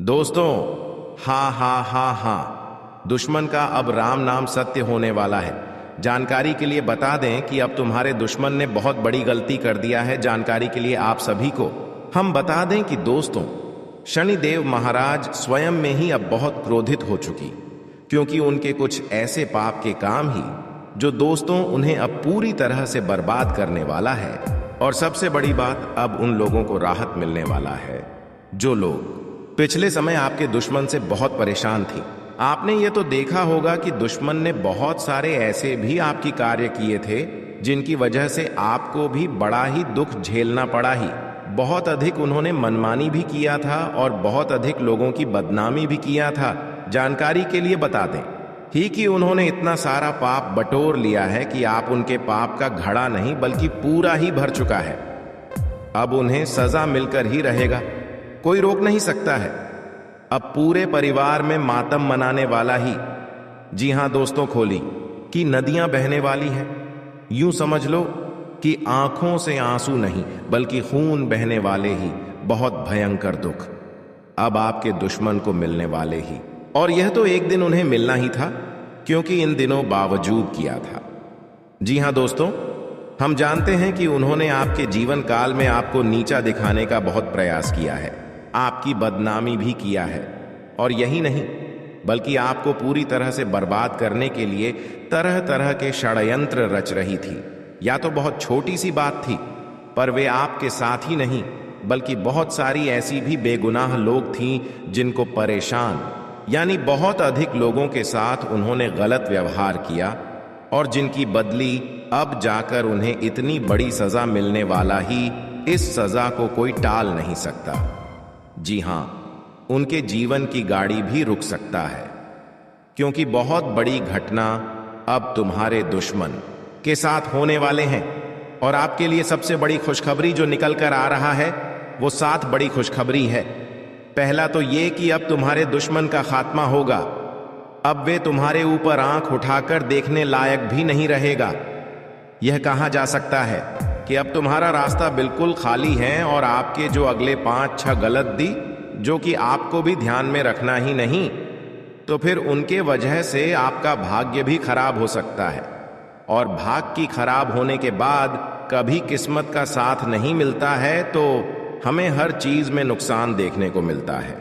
दोस्तों, हाँ, दुश्मन का अब राम नाम सत्य होने वाला है। जानकारी के लिए बता दें कि अब तुम्हारे दुश्मन ने बहुत बड़ी गलती कर दिया है। जानकारी के लिए आप सभी को हम बता दें कि दोस्तों, शनिदेव महाराज स्वयं में ही अब बहुत क्रोधित हो चुकी, क्योंकि उनके कुछ ऐसे पाप के काम ही जो दोस्तों उन्हें अब पूरी तरह से बर्बाद करने वाला है। और सबसे बड़ी बात, अब उन लोगों को राहत मिलने वाला है जो लोग पिछले समय आपके दुश्मन से बहुत परेशान थी। आपने ये तो देखा होगा कि दुश्मन ने बहुत सारे ऐसे भी आपकी कार्य किए थे जिनकी वजह से आपको भी बड़ा ही दुख झेलना पड़ा ही। बहुत अधिक उन्होंने मनमानी भी किया था और बहुत अधिक लोगों की बदनामी भी किया था। जानकारी के लिए बता दें ही कि उन्होंने इतना सारा पाप बटोर लिया है कि आप उनके पाप का घड़ा नहीं बल्कि पूरा ही भर चुका है। अब उन्हें सजा मिलकर ही रहेगा, कोई रोक नहीं सकता है। अब पूरे परिवार में मातम मनाने वाला ही। जी हां दोस्तों, खोली कि नदियां बहने वाली है। यूं समझ लो कि आंखों से आंसू नहीं बल्कि खून बहने वाले ही बहुत भयंकर दुख अब आपके दुश्मन को मिलने वाले ही। और यह तो एक दिन उन्हें मिलना ही था, क्योंकि इन दिनों बावजूद किया था। जी हां दोस्तों, हम जानते हैं कि उन्होंने आपके जीवन काल में आपको नीचा दिखाने का बहुत प्रयास किया है, आपकी बदनामी भी किया है। और यही नहीं बल्कि आपको पूरी तरह से बर्बाद करने के लिए तरह तरह के षड्यंत्र रच रही थी। या तो बहुत छोटी सी बात थी, पर वे आपके साथ ही नहीं बल्कि बहुत सारी ऐसी भी बेगुनाह लोग थीं जिनको परेशान, यानी बहुत अधिक लोगों के साथ उन्होंने गलत व्यवहार किया और जिनकी बदली अब जाकर उन्हें इतनी बड़ी सजा मिलने वाला ही। इस सजा को कोई टाल नहीं सकता। जी हां, उनके जीवन की गाड़ी भी रुक सकता है, क्योंकि बहुत बड़ी घटना अब तुम्हारे दुश्मन के साथ होने वाले हैं। और आपके लिए सबसे बड़ी खुशखबरी जो निकल कर आ रहा है वो 7 बड़ी खुशखबरी है। पहला तो ये कि अब तुम्हारे दुश्मन का खात्मा होगा। अब वे तुम्हारे ऊपर आंख उठाकर देखने लायक भी नहीं रहेगा। यह कहा जा सकता है कि अब तुम्हारा रास्ता बिल्कुल खाली है और आपके जो अगले 5-6 गलत दी जो कि आपको भी ध्यान में रखना ही नहीं, तो फिर उनके वजह से आपका भाग्य भी खराब हो सकता है। और भाग्य की खराब होने के बाद कभी किस्मत का साथ नहीं मिलता है, तो हमें हर चीज में नुकसान देखने को मिलता है।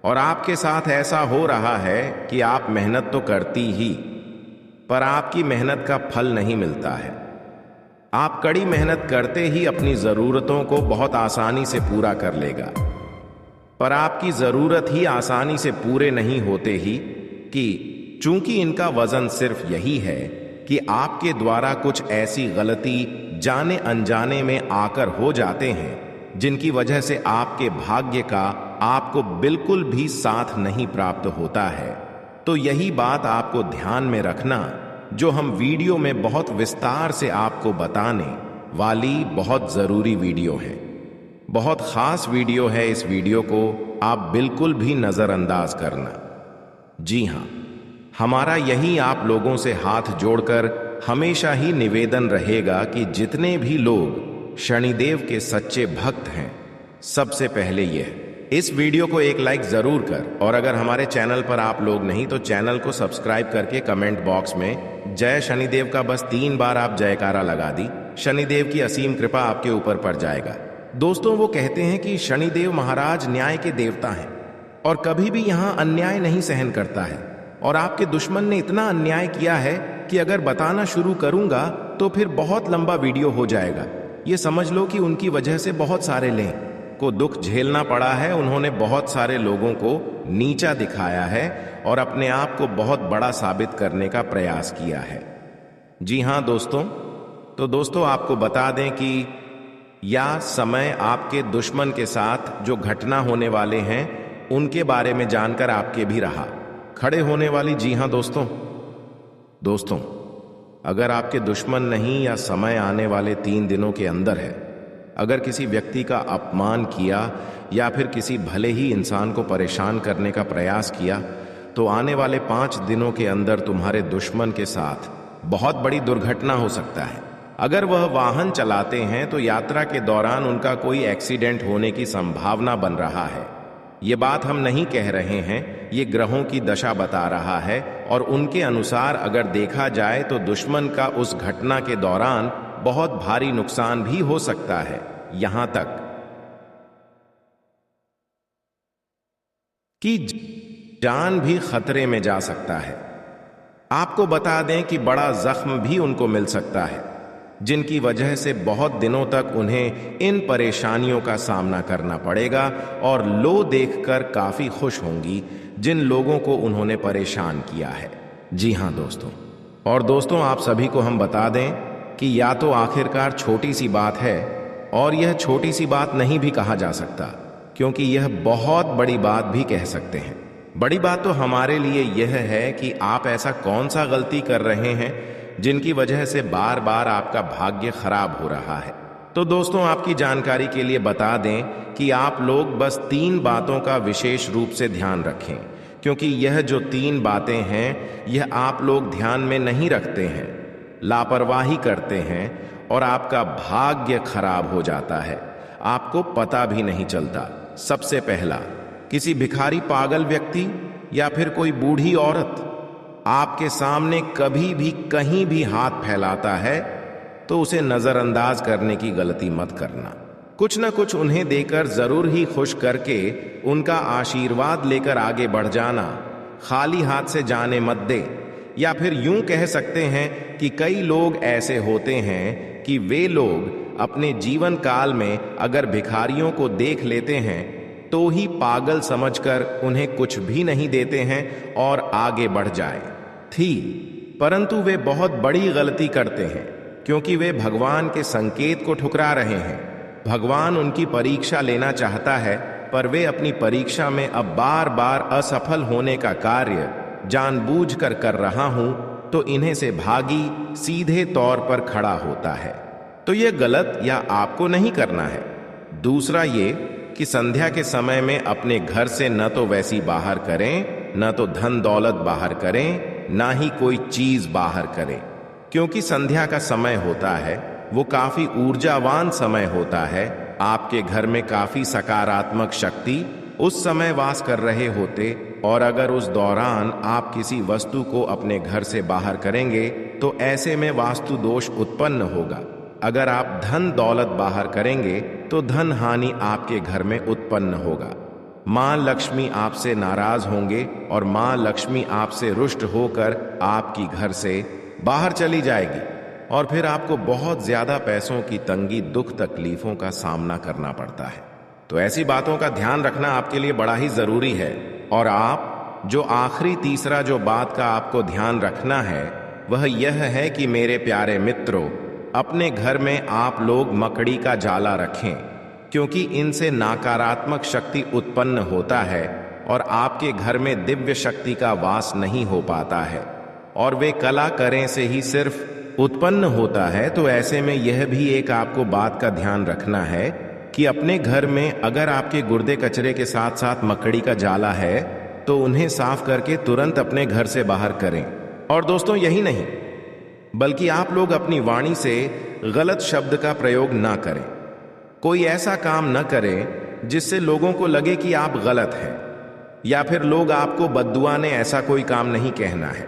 और आपके साथ ऐसा हो रहा है कि आप मेहनत तो करती ही, पर आपकी मेहनत का फल नहीं मिलता है। आप कड़ी मेहनत करते ही अपनी जरूरतों को बहुत आसानी से पूरा कर लेगा, पर आपकी जरूरत ही आसानी से पूरे नहीं होते ही कि चूंकि इनका वजन सिर्फ यही है कि आपके द्वारा कुछ ऐसी गलती जाने अनजाने में आकर हो जाते हैं जिनकी वजह से आपके भाग्य का आपको बिल्कुल भी साथ नहीं प्राप्त होता है। तो यही बात आपको ध्यान में रखना, जो हम वीडियो में बहुत विस्तार से आपको बताने वाली बहुत जरूरी वीडियो है। बहुत खास वीडियो है। इस वीडियो को आप बिल्कुल भी नजरअंदाज करना। जी हां, हमारा यही आप लोगों से हाथ जोड़कर हमेशा ही निवेदन रहेगा कि जितने भी लोग शनिदेव के सच्चे भक्त हैं, सबसे पहले यह इस वीडियो को एक लाइक जरूर कर, और अगर हमारे चैनल पर आप लोग नहीं तो चैनल को सब्सक्राइब करके कमेंट बॉक्स में जय शनिदेव का बस 3 बार आप जयकारा लगा दी। शनिदेव की असीम कृपा आपके ऊपर पड़ जाएगा। दोस्तों, वो कहते हैं कि शनिदेव महाराज न्याय के देवता हैं और कभी भी यहां अन्याय नहीं सहन करता है। और आपके दुश्मन ने इतना अन्याय किया है कि अगर बताना शुरू करूंगा तो फिर बहुत लंबा वीडियो हो जाएगा। ये समझ लो कि उनकी वजह से बहुत सारे को दुख झेलना पड़ा है। उन्होंने बहुत सारे लोगों को नीचा दिखाया है और अपने आप को बहुत बड़ा साबित करने का प्रयास किया है। जी हां दोस्तों, तो दोस्तों आपको बता दें कि या समय आपके दुश्मन के साथ जो घटना होने वाले हैं उनके बारे में जानकर आपके भी रहा खड़े होने वाली। जी हां दोस्तों, अगर आपके दुश्मन नहीं या समय आने वाले 3 दिनों के अंदर है, अगर किसी व्यक्ति का अपमान किया या फिर किसी भले ही इंसान को परेशान करने का प्रयास किया, तो आने वाले 5 दिनों के अंदर तुम्हारे दुश्मन के साथ बहुत बड़ी दुर्घटना हो सकता है। अगर वह वाहन चलाते हैं तो यात्रा के दौरान उनका कोई एक्सीडेंट होने की संभावना बन रहा है। ये बात हम नहीं कह रहे हैं, ये ग्रहों की दशा बता रहा है और उनके अनुसार अगर देखा जाए तो दुश्मन का उस घटना के दौरान बहुत भारी नुकसान भी हो सकता है, यहां तक कि जान भी खतरे में जा सकता है। आपको बता दें कि बड़ा जख्म भी उनको मिल सकता है, जिनकी वजह से बहुत दिनों तक उन्हें इन परेशानियों का सामना करना पड़ेगा और लो देखकर काफी खुश होंगी जिन लोगों को उन्होंने परेशान किया है। जी हां दोस्तों, और दोस्तों आप सभी को हम बता दें कि या तो आखिरकार छोटी सी बात है, और यह छोटी सी बात नहीं भी कहा जा सकता, क्योंकि यह बहुत बड़ी बात भी कह सकते हैं। बड़ी बात तो हमारे लिए यह है कि आप ऐसा कौन सा गलती कर रहे हैं जिनकी वजह से बार बार आपका भाग्य खराब हो रहा है। तो दोस्तों आपकी जानकारी के लिए बता दें कि आप लोग बस 3 बातों का विशेष रूप से ध्यान रखें, क्योंकि यह जो 3 बातें हैं यह आप लोग ध्यान में नहीं रखते हैं, लापरवाही करते हैं और आपका भाग्य खराब हो जाता है, आपको पता भी नहीं चलता। सबसे पहला, किसी भिखारी पागल व्यक्ति या फिर कोई बूढ़ी औरत आपके सामने कभी भी कहीं भी हाथ फैलाता है तो उसे नजरअंदाज करने की गलती मत करना। कुछ न कुछ उन्हें देकर जरूर ही खुश करके उनका आशीर्वाद लेकर आगे बढ़ जाना, खाली हाथ से जाने मत दे। या फिर यूं कह सकते हैं कि कई लोग ऐसे होते हैं कि वे लोग अपने जीवन काल में अगर भिखारियों को देख लेते हैं तो ही पागल समझकर उन्हें कुछ भी नहीं देते हैं और आगे बढ़ जाए थी, परंतु वे बहुत बड़ी गलती करते हैं, क्योंकि वे भगवान के संकेत को ठुकरा रहे हैं। भगवान उनकी परीक्षा लेना चाहता है, पर वे अपनी परीक्षा में अब बार बार असफल होने का कार्य जानबूझकर कर रहा हूं, तो इन्हें से भागी सीधे तौर पर खड़ा होता है। तो यह गलत या आपको नहीं करना है। दूसरा ये कि संध्या के समय में अपने घर से न तो वैसी बाहर करें, न तो धन दौलत बाहर करें, ना ही कोई चीज बाहर करें, क्योंकि संध्या का समय होता है वो काफी ऊर्जावान समय होता है। आपके घर में काफी सकारात्मक शक्ति उस समय वास कर रहे होते, और अगर उस दौरान आप किसी वस्तु को अपने घर से बाहर करेंगे तो ऐसे में वास्तु दोष उत्पन्न होगा। अगर आप धन दौलत बाहर करेंगे तो धन हानि आपके घर में उत्पन्न होगा। मां लक्ष्मी आपसे नाराज होंगे और मां लक्ष्मी आपसे रुष्ट होकर आपकी घर से बाहर चली जाएगी, और फिर आपको बहुत ज्यादा पैसों की तंगी, दुख तकलीफों का सामना करना पड़ता है। तो ऐसी बातों का ध्यान रखना आपके लिए बड़ा ही जरूरी है। और आप जो आखिरी तीसरा जो बात का आपको ध्यान रखना है वह यह है कि मेरे प्यारे मित्रों, अपने घर में आप लोग मकड़ी का जाला रखें, क्योंकि इनसे नकारात्मक शक्ति उत्पन्न होता है और आपके घर में दिव्य शक्ति का वास नहीं हो पाता है, और वे कला करें से ही सिर्फ उत्पन्न होता है। तो ऐसे में यह भी एक आपको बात का ध्यान रखना है कि अपने घर में अगर आपके गुर्दे कचरे के साथ साथ मकड़ी का जाला है तो उन्हें साफ करके तुरंत अपने घर से बाहर करें। और दोस्तों यही नहीं, बल्कि आप लोग अपनी वाणी से गलत शब्द का प्रयोग ना करें। कोई ऐसा काम न करें जिससे लोगों को लगे कि आप गलत हैं, या फिर लोग आपको बद्दुआ ने, ऐसा कोई काम नहीं कहना है।